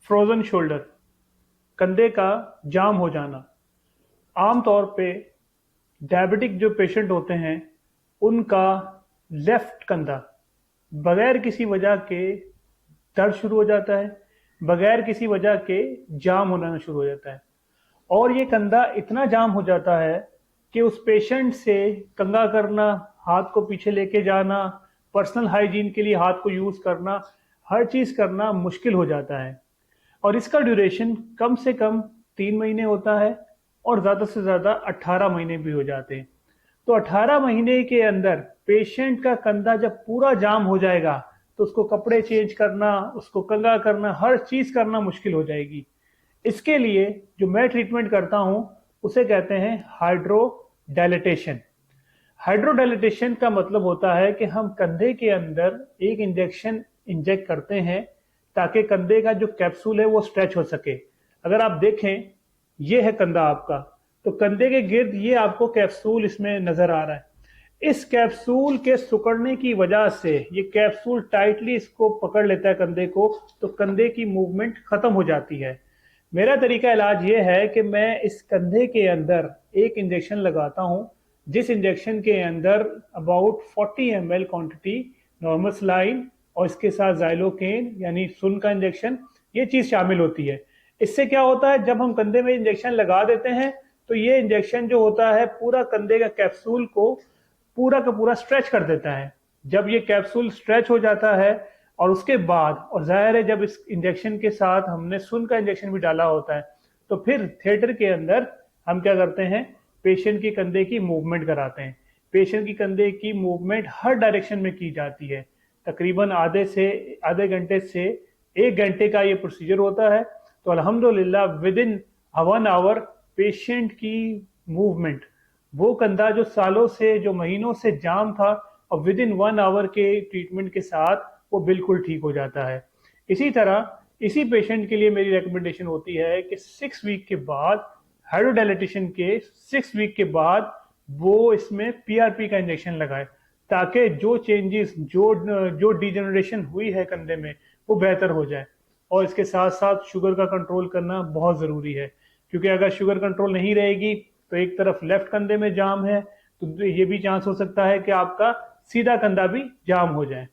Frozen shoulder, कंधे का जाम हो जाना। आमतौर पे डायबिटिक जो पेशेंट होते हैं उनका लेफ्ट कंधा बगैर किसी वजह के दर्द शुरू हो जाता है, बगैर किसी वजह के जाम होना शुरू हो जाता है। और ये कंधा इतना जाम हो जाता है कि उस पेशेंट से कंघा करना, हाथ को पीछे लेके जाना, पर्सनल हाइजीन के लिए हाथ को यूज करना, हर चीज करना मुश्किल हो जाता है। और इसका ड्यूरेशन कम से कम 3 महीने होता है और ज्यादा से ज्यादा 18 महीने भी हो जाते हैं। तो 18 महीने के अंदर पेशेंट का कंधा जब पूरा जाम हो जाएगा तो उसको कपड़े चेंज करना, उसको कंघा करना, हर चीज करना मुश्किल हो जाएगी। इसके लिए जो मैं ट्रीटमेंट करता हूं उसे कहते हैं हाइड्रो डायलिटेशन। हाइड्रोडायलिटेशन का मतलब होता है कि हम कंधे के अंदर एक इंजेक्शन इंजेक्ट करते हैं ताकि कंधे का जो कैप्सूल है वो स्ट्रेच हो सके। अगर आप देखें, ये है कंधा आपका, तो कंधे के गिर्द ये आपको कैप्सूल इसमें नजर आ रहा है। इस कैप्सूल के सिकुड़ने की वजह से ये कैप्सूल टाइटली इसको पकड़ लेता है कंधे को, तो कंधे की मूवमेंट खत्म हो जाती है। मेरा तरीका इलाज ये है कि मैं इस कंधे के अंदर एक इंजेक्शन लगाता हूं, जिस इंजेक्शन के अंदर about 40 ml quantity normal saline और इसके साथ जाइलोकेन यानी सुन का इंजेक्शन, ये चीज शामिल होती है। इससे क्या होता है, जब हम कंधे में इंजेक्शन लगा देते हैं तो ये इंजेक्शन जो होता है पूरा कंधे का कैप्सूल को पूरा का पूरा स्ट्रेच कर देता है। जब ये कैप्सूल स्ट्रेच हो जाता है और उसके बाद, और जाहिर है जब इस इंजेक्शन के साथ हमने सुन का इंजेक्शन भी डाला होता है, तो फिर थिएटर के अंदर हम क्या करते हैं, पेशेंट की कंधे की मूवमेंट कराते हैं। पेशेंट की कंधे की मूवमेंट हर डायरेक्शन में की जाती है। तकरीबन आधे घंटे से 1 घंटे का ये प्रोसीजर होता है। तो अल्हम्दुलिल्लाह विद इन 1 आवर पेशेंट की मूवमेंट, वो कंधा जो सालों से, जो महीनों से जाम था, और विद इन 1 आवर के ट्रीटमेंट के साथ वो बिल्कुल ठीक हो जाता है। इसी तरह इसी पेशेंट के लिए मेरी रिकमेंडेशन होती है कि 6 वीक के बाद, हाइड्रोडायलिटेशन के 6 वीक के बाद वो इसमें पीआरपी का इंजेक्शन लगाए, ताकि जो चेंजेस, जो डिजेनरेशन हुई है कंधे में, वो बेहतर हो जाए। और इसके साथ साथ शुगर का कंट्रोल करना बहुत ज़रूरी है, क्योंकि अगर शुगर कंट्रोल नहीं रहेगी तो एक तरफ लेफ्ट कंधे में जाम है, तो ये भी चांस हो सकता है कि आपका सीधा कंधा भी जाम हो जाए।